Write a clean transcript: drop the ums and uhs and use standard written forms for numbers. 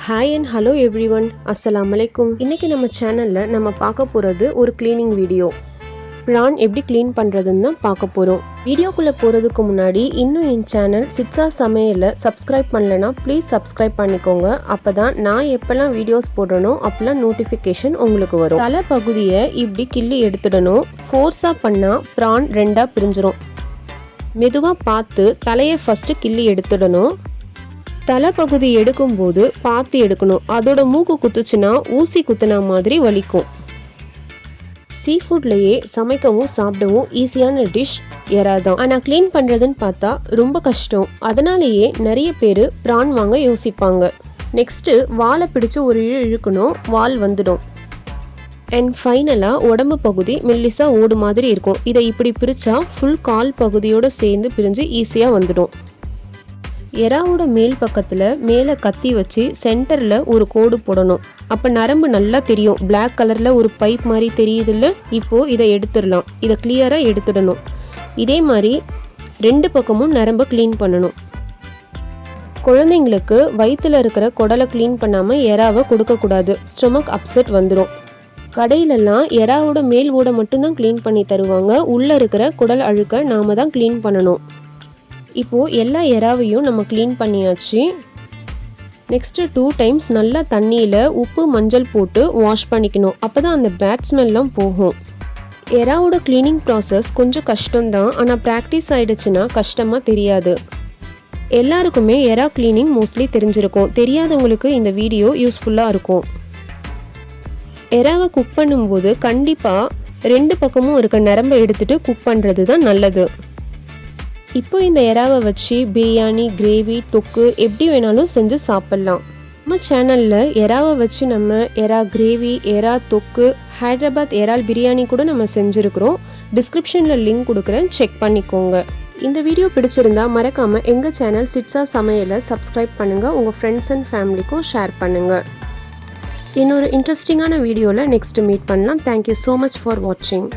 Hi and hello everyone, அஸ்ஸலாமு அலைக்கும். இன்றைக்கி நம்ம சேனலில் நம்ம பார்க்க போகிறது ஒரு க்ளீனிங் வீடியோ. ப்ரான் எப்படி க்ளீன் பண்ணுறதுன்னு தான் பார்க்க போகிறோம். வீடியோக்குள்ளே போகிறதுக்கு முன்னாடி இன்னும் என் சேனல் சிட்ஸா சமையலை சப்ஸ்கிரைப் பண்ணலைன்னா ப்ளீஸ் சப்ஸ்கிரைப் பண்ணிக்கோங்க. அப்போ தான் நான் எப்போல்லாம் வீடியோஸ் போடுறனோ அப்போல்லாம் நோட்டிஃபிகேஷன் உங்களுக்கு வரும். தலை பகுதியை இப்படி கிள்ளி எடுத்துடணும். ஃபோர்ஸாக பண்ணால் ப்ரான் ரெண்டாக பிரிஞ்சிடும். மெதுவாக பார்த்து தலையை ஃபஸ்ட்டு கிள்ளி எடுத்துடணும். தலைப்பகுதி எடுக்கும்போது பார்த்து எடுக்கணும். அதோட மூக்கு குத்துச்சுன்னா ஊசி குத்துனா மாதிரி வலிக்கும். சீ ஃபுட்லேயே சமைக்கவும் சாப்பிடவும் ஈஸியான டிஷ் எறா தான். ஆனால் க்ளீன் பண்ணுறதுன்னு பார்த்தா ரொம்ப கஷ்டம். அதனாலேயே நிறைய பேர் ப்ரான் வாங்க யோசிப்பாங்க. நெக்ஸ்ட்டு வாலை பிடிச்சி ஒரு இழுக்கணும், வால் வந்துடும். அண்ட் ஃபைனலாக உடம்பு பகுதி மெல்லிசாக ஓடு மாதிரி இருக்கும். இதை இப்படி பிரித்தா ஃபுல் கால் பகுதியோடு சேர்ந்து பிரிஞ்சு ஈஸியாக வந்துடும். எறாவோட மேல் பக்கத்தில் மேலே கத்தி வச்சு சென்டரில் ஒரு கோடு போடணும். அப்போ நரம்பு நல்லா தெரியும். பிளாக் கலரில் ஒரு பைப் மாதிரி தெரியுதுல்ல. இப்போது இதை எடுத்துடலாம். இதை கிளியராக எடுத்துடணும். இதே மாதிரி ரெண்டு பக்கமும் நரம்பை க்ளீன் பண்ணணும். குழந்தைங்களுக்கு வயிற்றில் இருக்கிற குடலை க்ளீன் பண்ணாமல் எறாவை கொடுக்கக்கூடாது. ஸ்டொமக் அப்செட் வந்துடும். கடையிலெல்லாம் எறாவோட மேல் ஓடை மட்டும்தான் க்ளீன் பண்ணி தருவாங்க. உள்ளே இருக்கிற குடல் அழுக்க நாம் தான் க்ளீன் பண்ணணும். இப்போது எல்லா எறாவையும் நம்ம க்ளீன் பண்ணியாச்சு. நெக்ஸ்ட்டு 2 டைம்ஸ் நல்லா தண்ணியில் உப்பு மஞ்சள் போட்டு வாஷ் பண்ணிக்கணும். அப்போ தான் அந்த பேட் ஸ்மெல்லாம் போகும். எறாவோட க்ளீனிங் ப்ராசஸ் கொஞ்சம் கஷ்டம்தான். ஆனால் ப்ராக்டிஸ் ஆகிடுச்சுன்னா கஷ்டமாக தெரியாது. எல்லாருக்குமே எறா க்ளீனிங் மோஸ்ட்லி தெரிஞ்சிருக்கும். தெரியாதவங்களுக்கு இந்த வீடியோ யூஸ்ஃபுல்லாக இருக்கும். எறாவை குக் பண்ணும்போது கண்டிப்பாக 2 பக்கமும் இருக்க நரம்பை எடுத்துகிட்டு குக் பண்ணுறது தான் நல்லது. இப்போ இந்த எறாவை வச்சு பிரியாணி, கிரேவி, தொக்கு எப்படி வேணாலும் செஞ்சு சாப்பிட்லாம். நம்ம சேனலில் எறாவை வச்சு நம்ம எறா கிரேவி, எறா தொக்கு, ஹைதராபாத் எறால் பிரியாணி கூட நம்ம செஞ்சுருக்கிறோம். டிஸ்கிரிப்ஷனில் லிங்க் கொடுக்குறேன், செக் பண்ணிக்கோங்க. இந்த வீடியோ பிடிச்சிருந்தா மறக்காமல் எங்கள் சேனல் சிட்ஸா சமையலை சப்ஸ்கிரைப் பண்ணுங்கள். உங்கள் ஃப்ரெண்ட்ஸ் அண்ட் ஃபேமிலிக்கும் ஷேர் பண்ணுங்கள். இன்னொரு இன்ட்ரெஸ்டிங்கான வீடியோவில் நெக்ஸ்ட்டு மீட் பண்ணலாம். தேங்க்யூ ஸோ மச் ஃபார் வாட்சிங்.